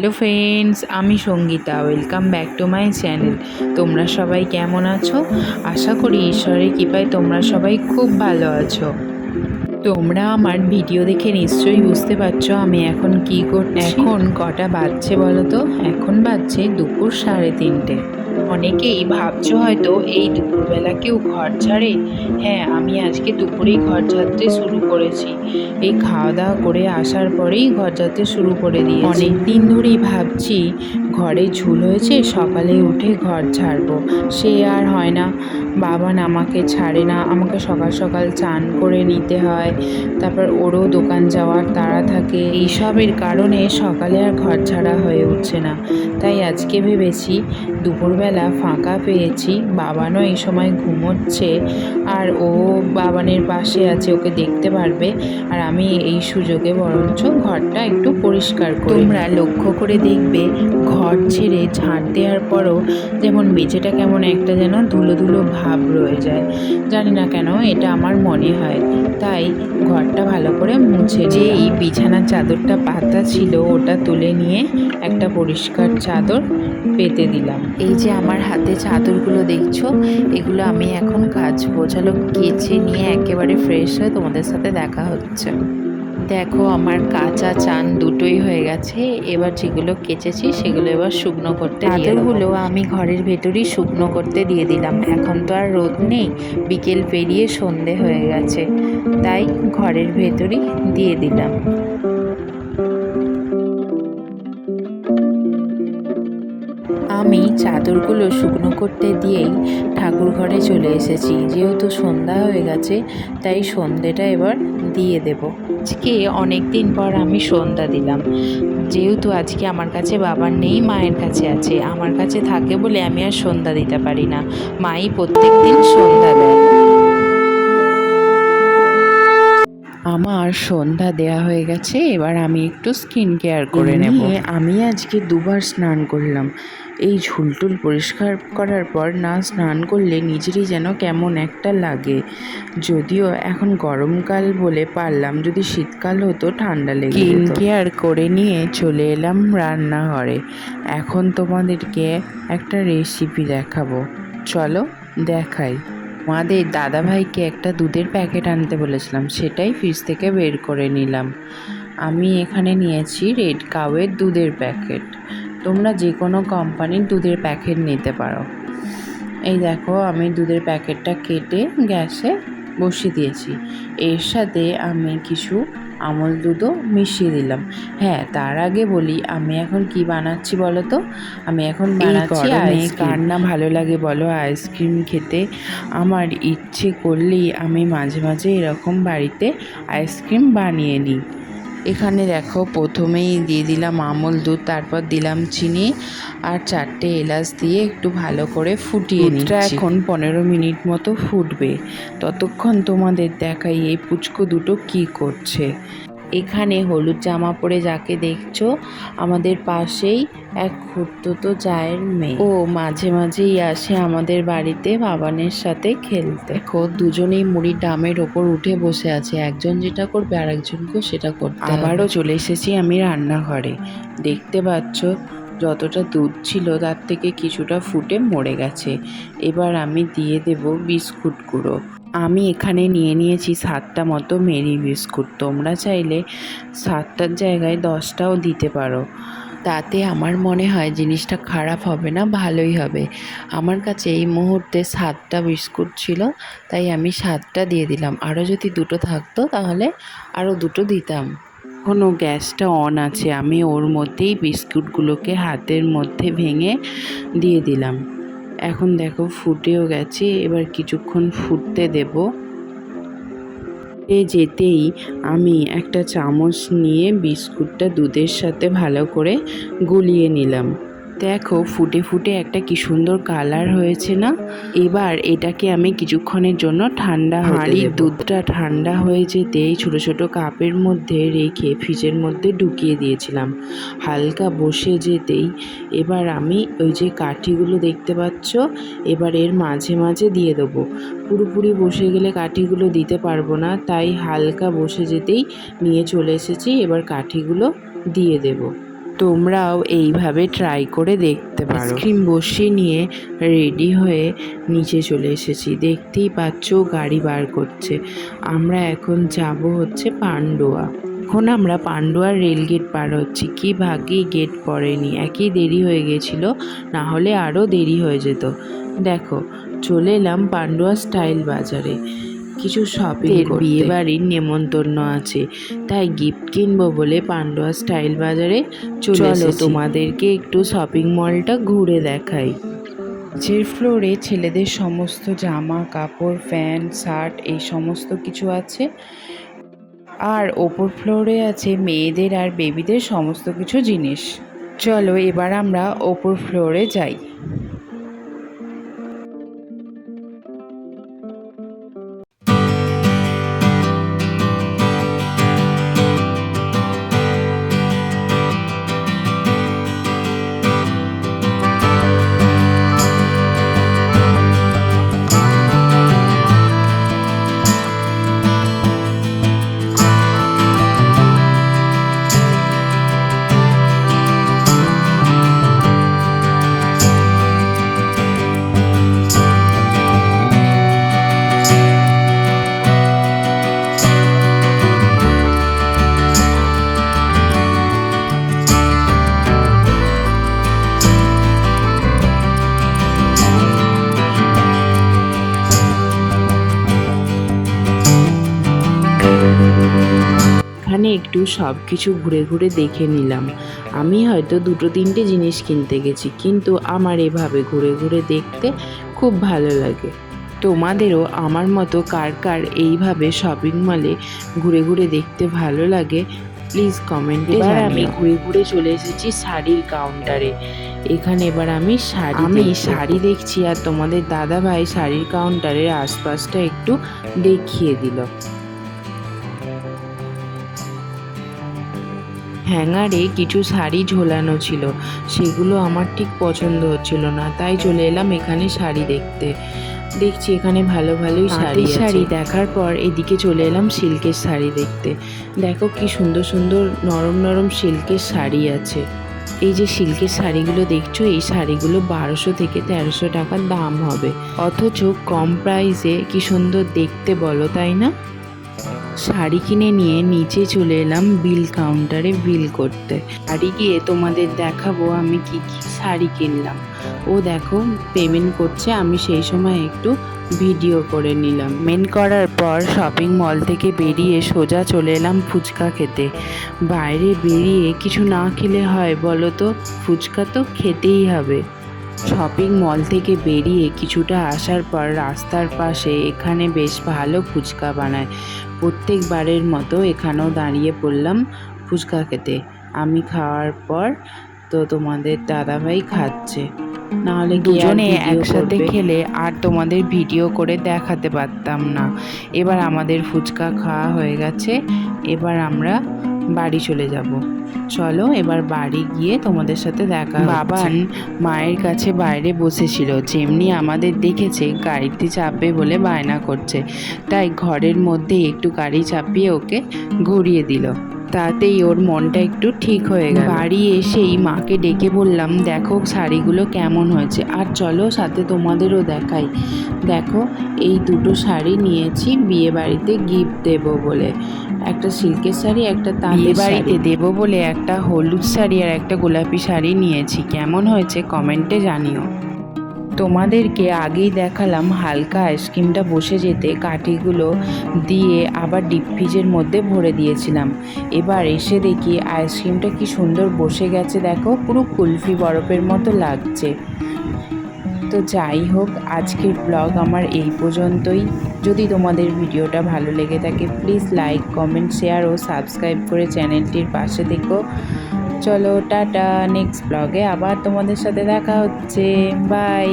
Hello friends, আমি Sangeeta. Welcome back to my channel. তোমরা সবাই কেমন আছো? আশা করি ঈশ্বরের কৃপায় তোমরা সবাই খুব ভালো আছো। তোমরা আমার ভিডিও দেখে নিশ্চয়ই বুঝতে পারছো আমি এখন কি করছি। এখন কটা বাজছে বলো তো? এখন বাজছে দুপুর 3:30। অনেকেই ভাবছো হয়তো এই দুপুরবেলা কেউ ঘর ঝাড়ে। হ্যাঁ, আমি আজকে দুপুরেই ঘর ঝাড়তে শুরু করেছি। এই খাওয়া দাওয়া করে আসার পরেই ঘর ঝাড়তে শুরু করে দিয়েছি। অনেক দিন ধরেই ভাবছি ঘরে ঝুল হয়েছে, সকালে উঠে ঘর ঝাড়বো, সে আর হয় না। বাবান আমাকে ছাড়ে না, আমাকে সকাল সকাল চান করে নিতে হয়, তারপর ওরও দোকান যাওয়ার তাড়া থাকে। এইসবের কারণে সকালে আর ঘর ঝাড়া হয়ে উঠছে না। তাই আজকে ভেবেছি দুপুরবেলা ফাঁকা পেয়েছি, বাবানও এই সময় ঘুমোচ্ছে, আর ও বাবানের পাশে আছে, ওকে দেখতে পারবে, আর আমি এই সুযোগে বরঞ্চ ঘরটা একটু পরিষ্কার করি। তোমরা লক্ষ্য করে দেখবে ঘর ছেড়ে ঝাঁট দেওয়ার পরও যেমন মেঝেটা কেমন একটা যেন ধুলো ধুলো ভাব রয়ে যায়। জানি না কেন, এটা আমার মনে হয়। তাই ঘরটা ভালো করে মুছে যেই বিছানার চাদরটা পাতা ছিল ওটা তুলে নিয়ে একটা পরিষ্কার চাদর পেতে দিলাম। এই যে আমার হাতে চাদরগুলো দেখছো, এগুলো আমি এখন কাচবো। চলো কেচে নিয়ে একেবারে ফ্রেশ হয়ে তোমাদের সাথে দেখা হচ্ছে। দেখো আমার কাঁচা চান দুটোই হয়ে গেছে। এবার যেগুলো কেচেছি সেগুলো এবার শুকনো করতে দিয়ে দেবো। চাদরগুলো আমি ঘরের ভেতরই শুকনো করতে দিয়ে দিলাম। এখন তো আর রোদ নেই, বিকেল পেরিয়ে সন্ধে হয়ে গেছে, তাই ঘরের ভেতরই দিয়ে দিলাম। আমি চাদরগুলো শুকনো করতে দিয়েই ঠাকুর ঘরে চলে এসেছি। যেহেতু সন্ধ্যা হয়ে গেছে তাই সন্ধ্যেটা এবার দিয়ে দেব। আজকে অনেক দিন পর আমি সন্ধ্যা দিলাম। যেহেতু আজকে আমার কাছে বাবার নেই, মায়ের কাছে আছে। আমার কাছে থাকে বলে আমি আর সন্ধ্যা দিতে পারি না। মাই প্রত্যেক দিন সন্ধ্যা দেয়। আমার সন্ধ্যা দেয়া হয়ে গেছে, এবার আমি একটু স্কিন কেয়ার করে নেব। আমি আজকে দুবার স্নান করলাম। এই ঝুলটুল পরিষ্কার করার পর না স্নান করলে নিজেরই যেন কেমন একটা লাগে। যদিও এখন গরমকাল বলে পারলাম, যদি শীতকাল হতো ঠান্ডা লেগে যেত। স্কিন কেয়ার করে নিয়ে চলে এলাম রান্নাঘরে। এখন তোমাদেরকে একটা রেসিপি দেখাবো, চলো দেখাই। আমাদের দাদাভাইকে একটা দুধের প্যাকেট আনতে বলেছিলাম, সেটাই ফ্রিজ থেকে বের করে নিলাম। আমি এখানে নিয়েছি রেড কাউয়ের দুধের প্যাকেট। তোমরা যে কোনো কোম্পানির দুধের প্যাকেট নিতে পারো। এই দেখো আমি দুধের প্যাকেটটা কেটে গ্যাসে বসিয়ে দিয়েছি। এর সাথে আমি কিছু আমল দুধও মিশিয়ে দিলাম। হ্যাঁ, তার আগে বলি আমি এখন কি বানাচ্ছি বলো তো? আমি এখন বানাচ্ছি আইসক্রিম। কার না ভালো লাগে বলো আইসক্রিম খেতে? আমার ইচ্ছে করলেই আমি মাঝে মাঝে এরকম বাড়িতে আইসক্রিম বানিয়ে নিই। এখানে দেখো প্রথমেই দিয়ে দিলাম আমল দুধ, তারপর দিলাম চিনি আর 4টে এলাচ দিয়ে একটু ভালো করে ফুটিয়ে নিচ্ছি। এখন 15 মিনিট মতো ফুটবে। ততক্ষণ তোমাদের দেখাই এই পুচকু দুটো কি করছে। এখানে হলুদ জামা পরে যাকে দেখছো আমাদের পাশেই এক খুড়তুতো জায়ের মেয়ে। ও মাঝে মাঝেই আসে আমাদের বাড়িতে বাবানের সাথে খেলতে। দেখো দুজনেই মুড়ির ডামের ওপর উঠে বসে আছে, একজন যেটা করবে আর একজনকেও সেটা করতে হবে। আবারও চলে এসেছি আমি রান্নাঘরে। দেখতে পাচ্ছ যতটা দুধ ছিল তার থেকে কিছুটা ফুটে মরে গেছে। এবার আমি দিয়ে দেব বিস্কুট গুঁড়ো। আমি এখানে নিয়ে নিয়েছি 7টা মতো মেরি বিস্কুট। তোমরা চাইলে 7টার জায়গায় 10টাও দিতে পারো, তাতে আমার মনে হয় জিনিসটা খারাপ হবে না, ভালোই হবে। আমার কাছে এই মুহূর্তে 7টা বিস্কুট ছিল, তাই আমি 7টা দিয়ে দিলাম। আরও যদি 2টো থাকতো তাহলে আরও 2টো দিতাম। এখনও গ্যাসটা অন আছে, আমি ওর মধ্যেই বিস্কুটগুলোকে হাতের মধ্যে ভেঙে দিয়ে দিলাম। এখন দেখো ফুটেও গেছে, এবার কিছুক্ষণ ফুটতে দেব। যেতেই আমি একটা চামচ নিয়ে বিস্কুটটা দুধের সাথে ভালো করে গুলিয়ে নিলাম। দেখো ফুটে ফুটে একটা কি সুন্দর কালার হয়েছে না? এবার এটাকে আমি কিছুক্ষণের জন্য ঠান্ডা হাঁড়ির দুধটা ঠান্ডা হয়ে যেতেই ছোটো ছোটো কাপের মধ্যে রেখে ফ্রিজের মধ্যে ঢুকিয়ে দিয়েছিলাম। হালকা বসে যেতেই এবার আমি ওই যে কাঠিগুলো দেখতে পাচ্ছ, এবার এর মাঝে মাঝে দিয়ে দেবো। পুরোপুরি বসে গেলে কাঠিগুলো দিতে পারবো না, তাই হালকা বসে যেতেই নিয়ে চলে এসেছি। এবার কাঠিগুলো দিয়ে দেব। তোমরাও এইভাবে ট্রাই করে দেখতে পারো। আইসক্রিম বসিয়ে নিয়ে রেডি হয়ে নিচে চলে এসেছি। দেখতেই পাচ্ছ গাড়ি বার করছে। আমরা এখন যাব হচ্ছে পান্ডুয়া। এখন আমরা পান্ডুয়ার রেলগেট পার হচ্ছি। কি ভাগ্যি গেট পড়েনি, একই দেরি হয়ে গেছিল, না হলে আরও দেরি হয়ে যেত। দেখো চলে এলাম পান্ডুয়া স্টাইল বাজারে কিছু শপিং করতে। বিয়ে বাড়ির নেমন্তন্ন আছে, তাই গিফট কিনবো বলে পান্ডুয়া স্টাইল বাজারে চলো তোমাদেরকে একটু শপিং মলটা ঘুরে দেখাই। নিচের ফ্লোরে ছেলেদের সমস্ত জামা কাপড়, প্যান্ট, শার্ট এই সমস্ত কিছু আছে, আর ওপর ফ্লোরে আছে মেয়েদের আর বেবিদের সমস্ত কিছু জিনিস। চলো এবার আমরা ওপর ফ্লোরে যাই। এখানে একটু সব কিছু ঘুরে ঘুরে দেখে নিলাম। আমি হয়তো 2-3টে জিনিস কিনতে গেছি, কিন্তু আমার এভাবে ঘুরে ঘুরে দেখতে খুব ভালো লাগে। তোমাদেরও আমার মতো কার কার এইভাবে শপিং মলে ঘুরে ঘুরে দেখতে ভালো লাগে প্লিজ কমেন্টে জানিও। আমি ঘুরে ঘুরে চলে এসেছি শাড়ির কাউন্টারে। এখানে এবার আমি শাড়ি দেখছি, আর তোমাদের দাদা ভাই শাড়ির কাউন্টারের আশপাশটা একটু দেখিয়ে দিল। হ্যাঙ্গারে কিছু শাড়ি ঝোলানো ছিল, সেগুলো আমার ঠিক পছন্দ হচ্ছিল না, তাই চলে এলাম এখানে শাড়ি দেখতে। দেখছি এখানে ভালো ভালোই শাড়ি দেখার পর এদিকে চলে এলাম সিল্কের শাড়ি দেখতে। দেখো কি সুন্দর সুন্দর নরম নরম সিল্কের শাড়ি আছে। এই যে সিল্কের শাড়িগুলো দেখছো, এই শাড়িগুলো 1200 থেকে 1300 টাকার দাম হবে, অথচ কম প্রাইসে কি সুন্দর দেখতে বলো, তাই না? শাড়ি কিনে নিয়ে নিচে চলে এলাম বিল কাউন্টারে বিল করতে। বাড়ি গিয়ে তোমাদের দেখাবো আমি কি কি শাড়ি কিনলাম। ও দেখো পেমেন্ট করছে, আমি সেই সময় একটু ভিডিও করে নিলাম। পেমেন্ট করার পর শপিং মল থেকে বেরিয়ে সোজা চলে এলাম ফুচকা খেতে। বাইরে বেরিয়ে কিছু না খেলে হয় বলো তো, ফুচকা তো খেতেই হবে। শপিং মল থেকে বেরিয়ে কিছুটা আসার পর রাস্তার পাশে এখানে বেশ ভালো ফুচকা বানায়। প্রত্যেকবারের মতো এখানেও দাঁড়িয়ে পড়লাম ফুচকা খেতে। আমি খাওয়ার পর তো তোমাদের দাদাভাই খাচ্ছে, নাহলে দুজনে একসাথে খেলে আর তোমাদের ভিডিও করে দেখাতে পারতাম না। এবার আমাদের ফুচকা খাওয়া হয়ে গেছে, এবার আমরা বাড়ি চলে যাব। চলো এবার বাড়ি গিয়ে তোমাদের সাথে দেখা। বাবান মায়ের কাছে বাইরে বসেছিল, যেমনি আমাদের দেখেছে গাড়িতে চাপবে বলে বায়না করছে, তাই ঘরের মধ্যে একটু গাড়ি চাপিয়ে ওকে ঘুরিয়ে দিল। তাতেই ওর মনটা একটু ঠিক হয়ে গেল। বাড়ি এসেই মাকে ডেকে বললাম, দেখো শাড়িগুলো কেমন হয়েছে, আর চলো সাথে তোমাদেরও দেখাই। দেখো এই দুটো শাড়ি নিয়েছি বিয়ে বাড়িতে গিফট দেবো বলে, একটা সিল্কের শাড়ি, একটা তাঁতের বাড়িতে দেবো বলে একটা হলুদ শাড়ি আর একটা গোলাপি শাড়ি নিয়েছি। কেমন হয়েছে কমেন্টে জানিও। তোমাদেরকে আগেই দেখালাম হালকা আইসক্রিমটা বসে যেতে কাঠিগুলো দিয়ে আবার ডিপ ফ্রিজের মধ্যে ভরে দিয়েছিলাম। এবার এসে দেখি আইসক্রিমটা কি সুন্দর বসে গেছে, দেখো পুরো কুলফি বরফের মতো লাগছে। তো যাই হোক, আজকের ব্লগ আমার এই পর্যন্তই। যদি তোমাদের ভিডিওটা ভালো লেগে থাকে প্লিজ লাইক কমেন্ট শেয়ার ও সাবস্ক্রাইব করে চ্যানেলটির পাশে থেকো। চলো টাটা, নেক্সট ব্লগে আবার তোমাদের সাথে দেখা হচ্ছে, বাই।